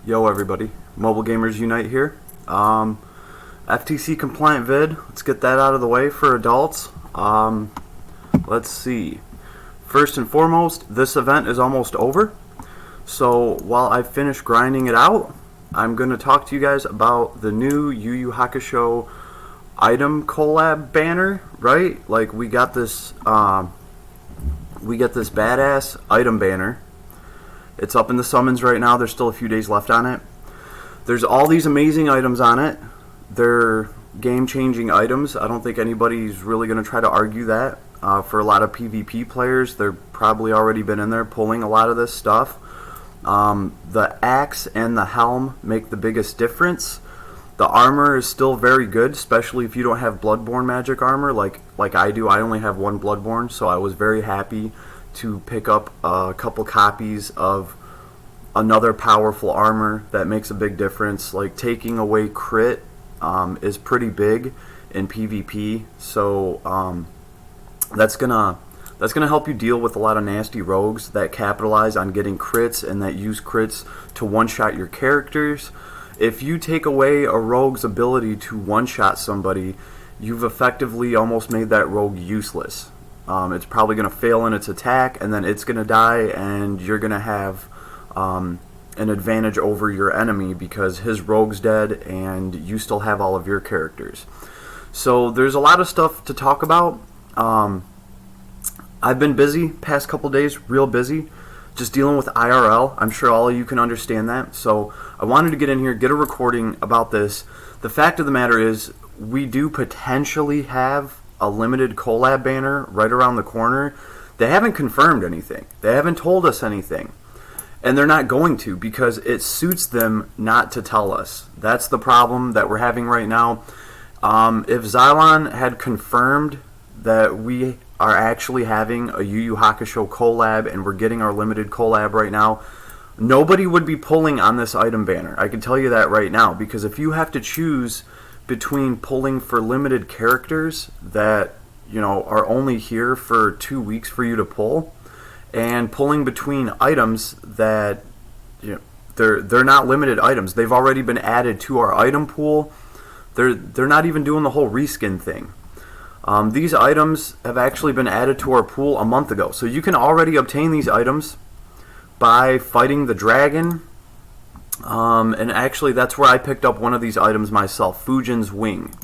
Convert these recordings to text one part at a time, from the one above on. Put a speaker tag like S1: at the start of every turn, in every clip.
S1: Yo everybody, Mobile Gamers Unite here. FTC compliant vid, let's get that out of the way for adults. Let's see. First and foremost, this event is almost over. So while I finish grinding it out, I'm going to talk to you guys about the new Yu Yu Hakusho item collab banner, right? Like we get this badass item banner. It's up in the summons right now. There's still a few days left on it. There's all these amazing items on it. They're game-changing items. I don't think anybody's really going to try to argue that. For a lot of PvP players, they've probably already been in there pulling a lot of this stuff. The axe and the helm make the biggest difference. The armor is still very good, especially if you don't have Bloodborne magic armor like I do. I only have one Bloodborne, so I was very happy to pick up a couple copies of another powerful armor that makes a big difference. Like taking away crit is pretty big in PvP, so that's gonna help you deal with a lot of nasty rogues that capitalize on getting crits and that use crits to one-shot your characters. If you take away a rogue's ability to one-shot somebody, you've effectively almost made that rogue useless. It's probably going to fail in its attack, and then it's going to die, and you're going to have an advantage over your enemy because his rogue's dead and you still have all of your characters. So there's a lot of stuff to talk about. I've been busy past couple days, real busy, just dealing with IRL. I'm sure all of you can understand that. So I wanted to get in here, get a recording about this. The fact of the matter is, we do potentially have a limited collab banner right around the corner. They haven't confirmed anything. They haven't told us anything. And they're not going to because it suits them not to tell us. That's the problem that we're having right now. If Zlon had confirmed that we are actually having a Yu Yu Hakusho collab and we're getting our limited collab right now, nobody would be pulling on this item banner. I can tell you that right now, because if you have to choose between pulling for limited characters that, you know, are only here for 2 weeks for you to pull, and pulling between items that, you know, they're not limited items. They've already been added to our item pool. They're not even doing the whole reskin thing. These items have actually been added to our pool a month ago, so you can already obtain these items by fighting the dragon. And actually that's where I picked up one of these items myself, Fujin's Wing.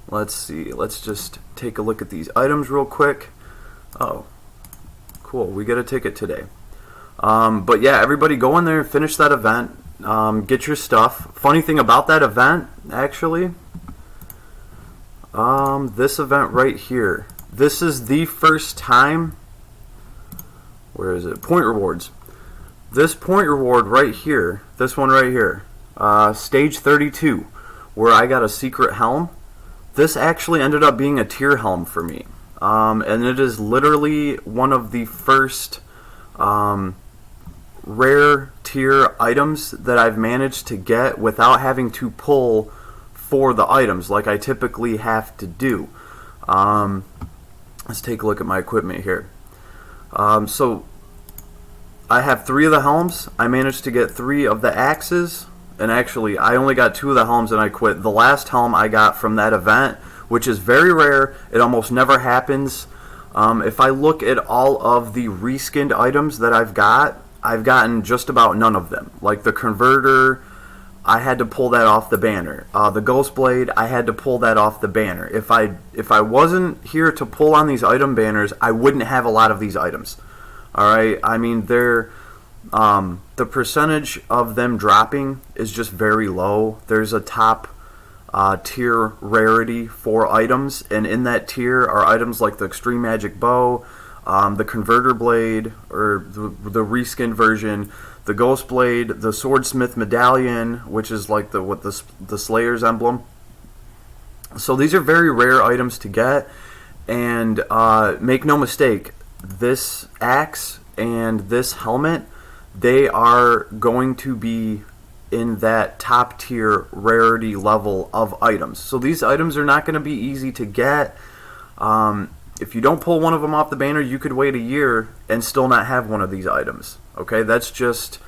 S1: Let's see, let's just take a look at these items real quick. Oh, cool, we get a ticket today. But yeah, everybody go in there and finish that event. Get your stuff. Funny thing about that event, actually, this event right here, this is the first time, where is it, point rewards. This point reward right here, this one right here, stage 32, where I got a secret helm, this actually ended up being a tier helm for me. And it is literally one of the first rare tier items that I've managed to get without having to pull for the items like I typically have to do. Let's take a look at my equipment here. So I have 3 of the helms. I managed to get 3 of the axes, and actually I only got 2 of the helms and I quit. The last helm I got from that event, which is very rare. It almost never happens. If I look at all of the reskinned items that I've gotten just about none of them. Like the converter, I had to pull that off the banner. The ghost blade, I had to pull that off the banner. If I wasn't here to pull on these item banners, I wouldn't have a lot of these items. Alright, I mean, the percentage of them dropping is just very low. There's a top tier rarity for items, and in that tier are items like the Extreme Magic Bow, the Converter Blade, or the reskin version, the Ghost Blade, the Swordsmith Medallion, which is like the Slayer's emblem. So these are very rare items to get, and make no mistake, this axe and this helmet, they are going to be in that top tier rarity level of items. So these items are not going to be easy to get. If you don't pull one of them off the banner, you could wait a year and still not have one of these items. Okay, that's just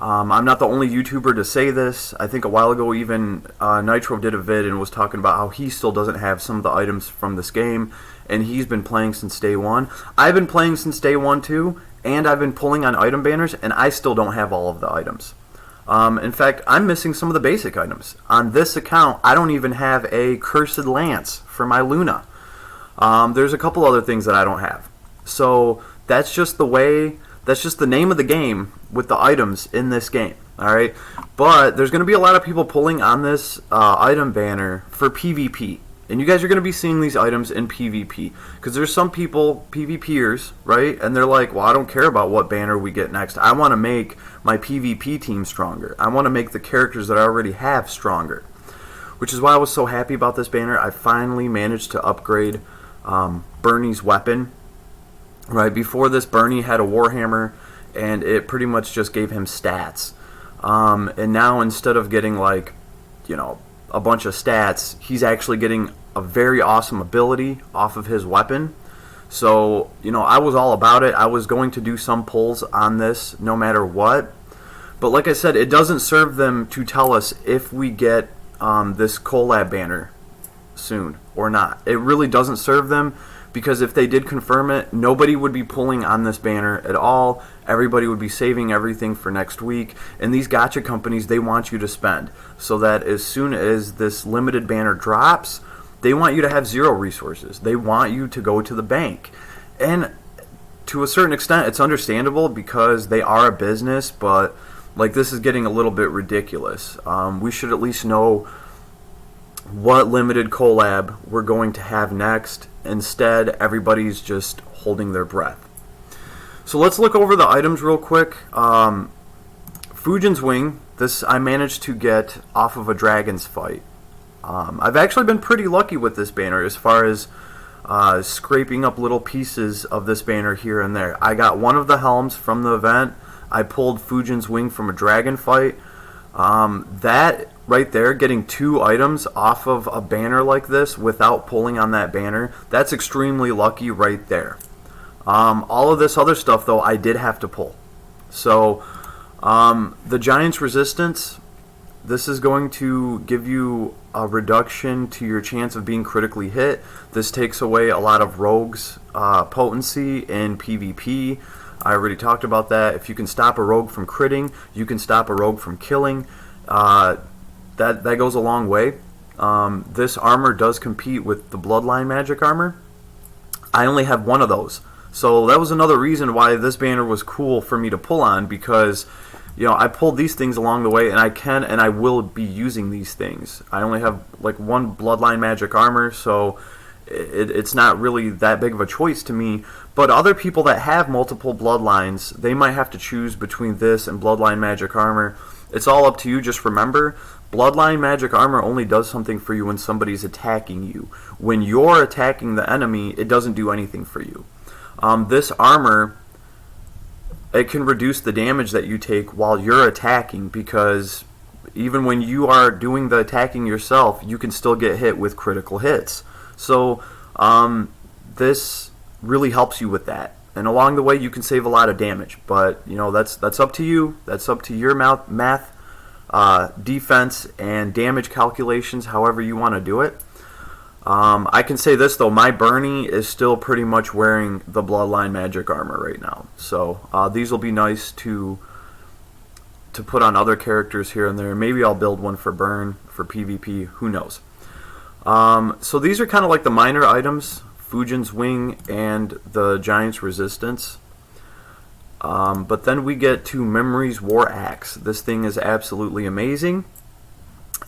S1: I'm not the only YouTuber to say this. I think a while ago even Nitro did a vid and was talking about how he still doesn't have some of the items from this game, and he's been playing since day one. I've been playing since day one too, and I've been pulling on item banners, and I still don't have all of the items. In fact, I'm missing some of the basic items. On this account, I don't even have a Cursed Lance for my Luna. There's a couple other things that I don't have. So that's just the way, that's just the name of the game with the items in this game. Alright? But there's going to be a lot of people pulling on this item banner for PvP. And you guys are going to be seeing these items in PvP. Because there's some people, PvPers, right? And they're like, well, I don't care about what banner we get next. I want to make my PvP team stronger. I want to make the characters that I already have stronger. Which is why I was so happy about this banner. I finally managed to upgrade Bernie's weapon. Right, before this, Bernie had a Warhammer, and it pretty much just gave him stats. And now instead of getting, like, you know, a bunch of stats, he's actually getting a very awesome ability off of his weapon. So, you know, I was all about it. I was going to do some pulls on this no matter what. But like I said, it doesn't serve them to tell us if we get this collab banner soon or not. It really doesn't serve them, because if they did confirm it, nobody would be pulling on this banner at all. Everybody would be saving everything for next week. And these gacha companies, they want you to spend, so that as soon as this limited banner drops, they want you to have zero resources. They want you to go to the bank. And to a certain extent, it's understandable because they are a business, but like, this is getting a little bit ridiculous. We should at least know what limited collab we're going to have next. Instead, everybody's just holding their breath. So let's look over the items real quick. Fujin's Wing, this I managed to get off of a Dragon's fight. I've actually been pretty lucky with this banner as far as scraping up little pieces of this banner here and there. I got one of the helms from the event. I pulled Fujin's Wing from a dragon fight. That right there, getting 2 items off of a banner like this without pulling on that banner, that's extremely lucky right there. All of this other stuff, though, I did have to pull. So, the Giant's Resistance, this is going to give you a reduction to your chance of being critically hit. This takes away a lot of rogues' potency in PvP. I already talked about that. If you can stop a rogue from critting, you can stop a rogue from killing. That goes a long way. This armor does compete with the Bloodline magic armor. I only have one of those. So that was another reason why this banner was cool for me to pull on, because, you know, I pulled these things along the way, and I can and I will be using these things. I only have like one Bloodline magic armor, so it's not really that big of a choice to me. But other people that have multiple Bloodlines, they might have to choose between this and Bloodline magic armor. It's all up to you. Just remember, Bloodline magic armor only does something for you when somebody's attacking you. When you're attacking the enemy, it doesn't do anything for you. This armor, it can reduce the damage that you take while you're attacking, because even when you are doing the attacking yourself, you can still get hit with critical hits. So this really helps you with that. And along the way, you can save a lot of damage. But, you know, that's up to you. That's up to your math, defense, and damage calculations, however you want to do it. I can say this, though. My Bernie is still pretty much wearing the Bloodline magic armor right now. So these will be nice to put on other characters here and there. Maybe I'll build one for Burn, for PvP. Who knows? So these are kind of like the minor items. Fujin's Wing and the Giant's Resistance. But then we get to Memory's War Axe. This thing is absolutely amazing.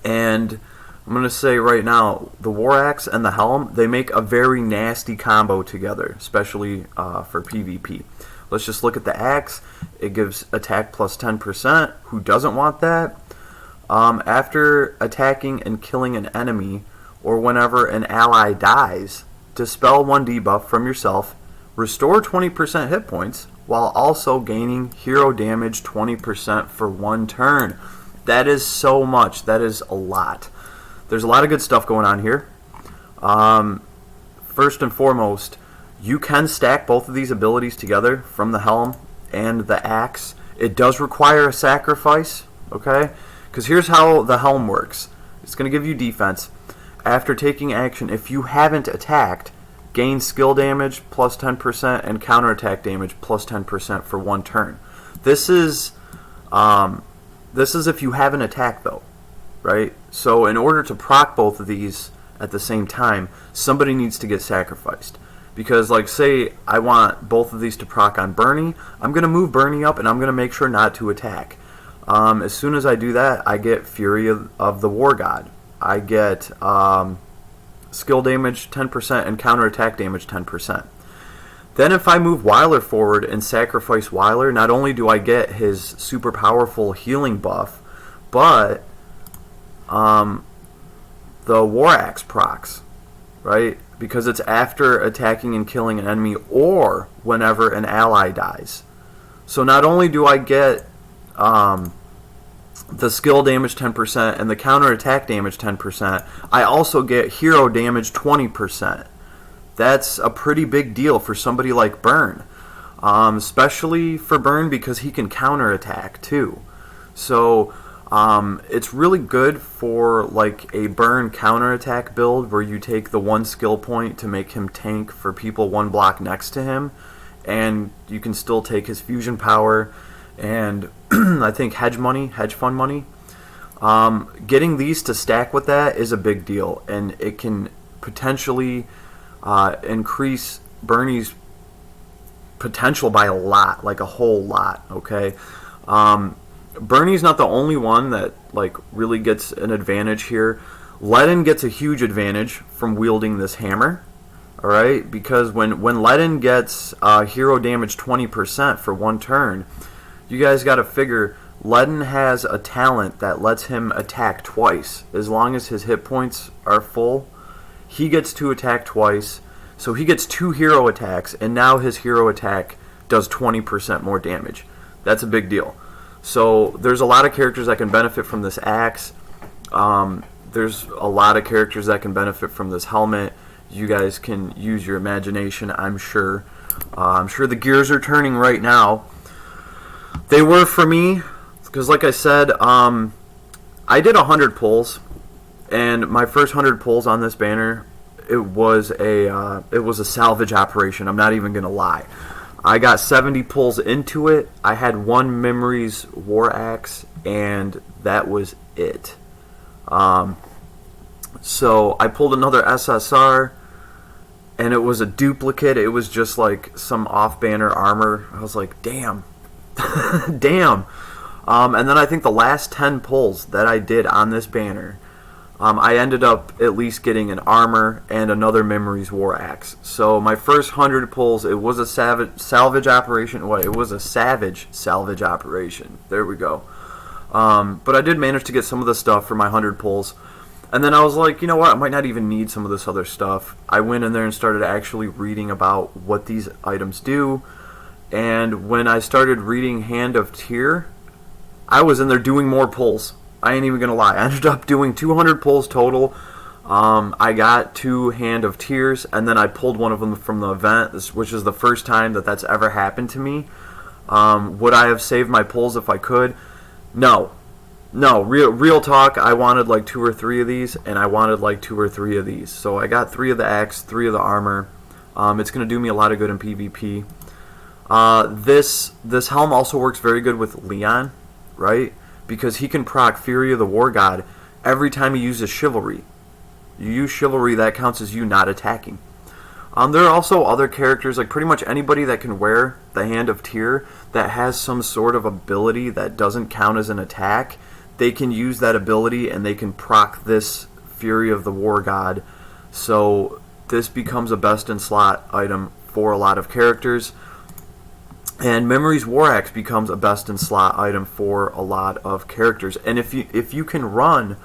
S1: And I'm going to say right now, the War Axe and the Helm, they make a very nasty combo together, especially for PvP. Let's just look at the Axe. It gives attack plus 10%. Who doesn't want that? After attacking and killing an enemy, or whenever an ally dies, dispel 1 debuff from yourself, restore 20% hit points, while also gaining hero damage 20% for 1 turn. That is so much. That is a lot. There's a lot of good stuff going on here. First and foremost, you can stack both of these abilities together from the Helm and the Axe. It does require a sacrifice, okay? Because here's how the helm works. It's going to give you defense. After taking action, if you haven't attacked, gain skill damage plus 10% and counterattack damage plus 10% for 1 turn. This is if you haven't attacked, though, right? So in order to proc both of these at the same time, somebody needs to get sacrificed. Because, like, say I want both of these to proc on Bernie, I'm going to move Bernie up and I'm going to make sure not to attack. As soon as I do that, I get Fury of the War God. I get skill damage 10% and counterattack damage 10%. Then if I move Weiler forward and sacrifice Weiler, not only do I get his super powerful healing buff, but the War Axe procs, right? Because it's after attacking and killing an enemy or whenever an ally dies. So not only do I get the skill damage 10% and the counterattack damage 10%, I also get hero damage 20%. That's a pretty big deal for somebody like Burn. Especially for Burn because he can counterattack too. So it's really good for like a Burn counterattack build where you take the 1 skill point to make him tank for people 1 block next to him, and you can still take his fusion power and I think hedge fund money. Getting these to stack with that is a big deal, and it can potentially increase Bernie's potential by a lot, like a whole lot, okay? Bernie's not the only one that like really gets an advantage here. Ledin gets a huge advantage from wielding this hammer, alright? Because when Ledin gets hero damage 20% for 1 turn, you guys got to figure Ledin has a talent that lets him attack twice. As long as his hit points are full, he gets to attack twice. So he gets 2 hero attacks, and now his hero attack does 20% more damage. That's a big deal. So there's a lot of characters that can benefit from this axe. There's a lot of characters that can benefit from this helmet. You guys can use your imagination, I'm sure. I'm sure the gears are turning right now. They were for me, because like I said, I did 100 pulls, and my first 100 pulls on this banner, it was a salvage operation. I'm not even gonna lie. I got 70 pulls into it. I had 1 Memories War Axe, and that was it. So I pulled another SSR, and it was a duplicate. It was just like some off-banner armor. I was like, damn. Damn. And then I think the last 10 pulls that I did on this banner, I ended up at least getting an armor and another Memories War Axe. So my first 100 pulls, it was a salvage operation. What? It was a savage salvage operation. There we go. But I did manage to get some of the stuff for my 100 pulls. And then I was like, you know what? I might not even need some of this other stuff. I went in there and started actually reading about what these items do. And when I started reading Hand of Tyr, I was in there doing more pulls. I ain't even gonna lie. I ended up doing 200 pulls total. I got 2 Hand of Tears, and then I pulled one of them from the event, which is the first time that that's ever happened to me. Would I have saved my pulls if I could? No. Real talk. I wanted like 2 or 3 of these, and I wanted like 2 or 3 of these. So I got 3 of the axe, 3 of the armor. It's gonna do me a lot of good in PvP. This helm also works very good with Leon, right? Because he can proc Fury of the War God every time he uses Chivalry. You use Chivalry, that counts as you not attacking. There are also other characters, like pretty much anybody that can wear the Hand of Tyr that has some sort of ability that doesn't count as an attack. They can use that ability and they can proc this Fury of the War God. So this becomes a best in slot item for a lot of characters. And Memories War Axe becomes a best in slot item for a lot of characters. And if you can run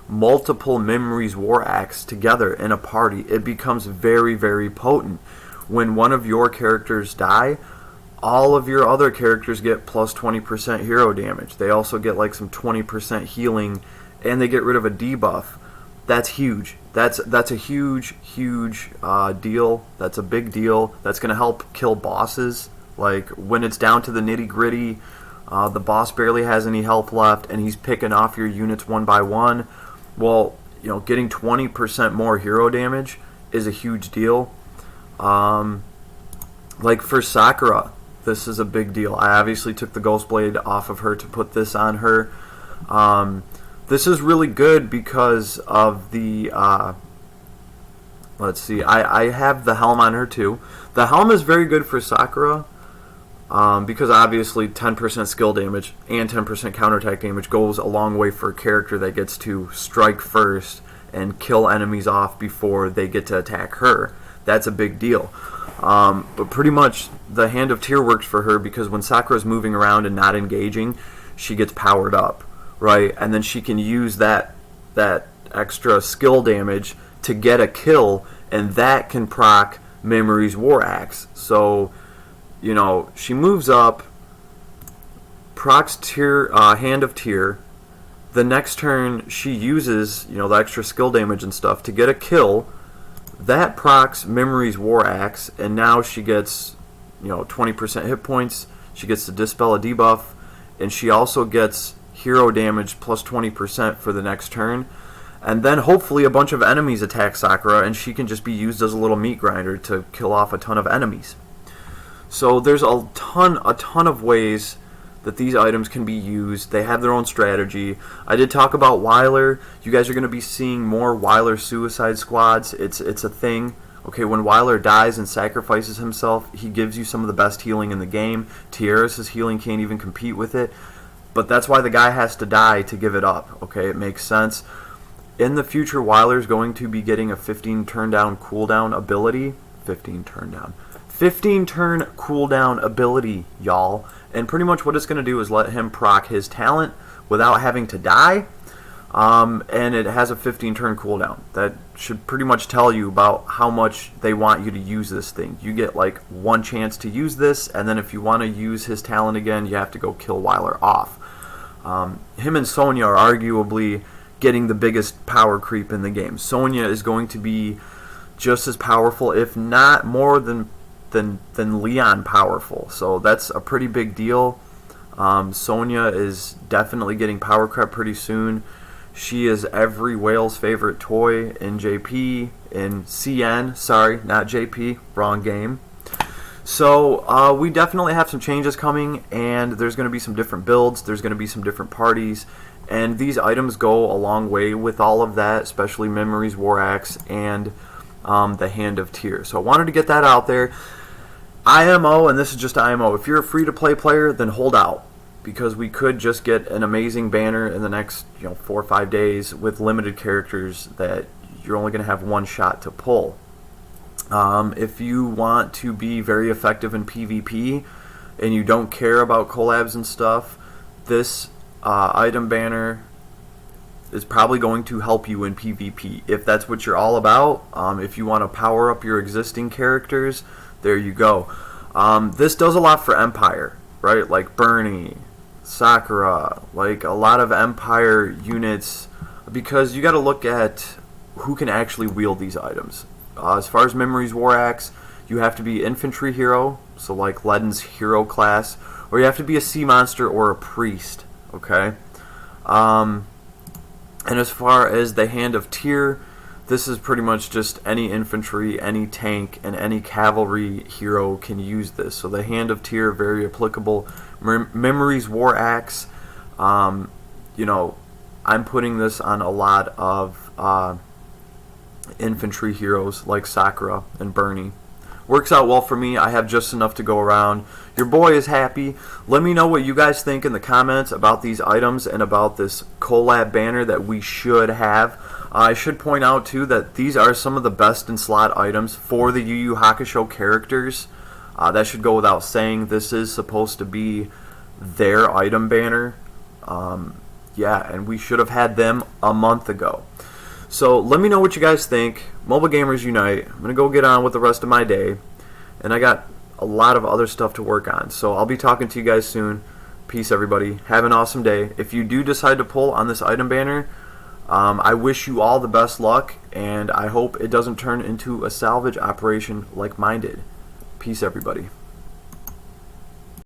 S1: multiple Memories War Axe together in a party, it becomes very, very potent. When one of your characters die, all of your other characters get plus 20% hero damage. They also get like some 20% healing, and they get rid of a debuff. That's huge. That's a huge deal. That's a big deal. That's going to help kill bosses. Like when it's down to the nitty gritty, The boss barely has any health left, and he's picking off your units one by one. Well, getting 20% more hero damage is a huge deal. Like for Sakura, this is a big deal. I obviously took the Ghost Blade off of her to put this on her. This is really good because of the, let's see, I have the helm on her too. The helm is very good for Sakura because obviously 10% skill damage and 10% counterattack damage goes a long way for a character that gets to strike first and kill enemies off before they get to attack her. That's a big deal. But pretty much the Hand of Tyr works for her because when Sakura's moving around and not engaging, she gets powered up, right? And then she can use that extra skill damage to get a kill, and that can proc Memory's War Axe. So, she moves up, procs Hand of Tyr. The next turn, she uses, the extra skill damage and stuff to get a kill. That procs Memory's War Axe, and now she gets, 20% hit points. She gets to dispel a debuff, and she also gets hero damage plus 20% for the next turn. And then hopefully a bunch of enemies attack Sakura, and she can just be used as a little meat grinder to kill off a ton of enemies. So there's a ton of ways that these items can be used. They have their own strategy. I did talk about Wyler. You guys are going to be seeing more Wyler suicide squads. It's a thing. Okay, when Wyler dies and sacrifices himself, he gives you some of the best healing in the game. Tiaris' healing can't even compete with it. But that's why the guy has to die to give it up. Okay, it makes sense. In the future, Wyler's going to be getting a 15 turn down cooldown ability. 15 turn cooldown ability, y'all. And pretty much what it's going to do is let him proc his talent without having to die. And it has a 15 turn cooldown. That should pretty much tell you about how much they want you to use this thing. You get like one chance to use this, and then if you want to use his talent again, you have to go kill Wyler off. Him and Sonya are arguably getting the biggest power creep in the game. Sonya is going to be just as powerful, if not more than Leon powerful. So that's a pretty big deal. Sonya is definitely getting power creep pretty soon. She is every whale's favorite toy in JP, in CN, sorry, not JP, wrong game. So we definitely have some changes coming, and there's going to be some different builds, there's going to be some different parties, and these items go a long way with all of that, especially Memory's War Axe and the Hand of Tyr. So I wanted to get that out there. IMO, and this is just IMO, if you're a free-to-play player, then hold out, because we could just get an amazing banner in the next 4 or 5 days with limited characters that you're only going to have one shot to pull. If you want to be very effective in PvP and you don't care about collabs and stuff, this item banner is probably going to help you in PvP. If that's what you're all about, if you want to power up your existing characters, there you go. This does a lot for Empire, right? Like Bernie, Sakura, like a lot of Empire units, because you got to look at who can actually wield these items. As far as Memory's War Axe, you have to be infantry hero, so like Leden's hero class, or you have to be a sea monster or a priest, okay? And as far as the Hand of Tyr, this is pretty much just any infantry, any tank, and any cavalry hero can use this. So the Hand of Tyr, very applicable. Memory's War Axe, I'm putting this on a lot of infantry heroes like Sakura and Bernie. Works out well for me. I have just enough to go around. Your boy is happy. Let me know what you guys think in the comments about these items and about this collab banner that we should have. I should point out too that these are some of the best in slot items for the Yu Yu Hakusho characters. That should go without saying. This is supposed to be their item banner. Yeah, and we should have had them a month ago. So let me know what you guys think. Mobile Gamers Unite. I'm going to go get on with the rest of my day. And I got a lot of other stuff to work on. So I'll be talking to you guys soon. Peace, everybody. Have an awesome day. If you do decide to pull on this item banner, I wish you all the best luck. And I hope it doesn't turn into a salvage operation like mine did. Peace, everybody.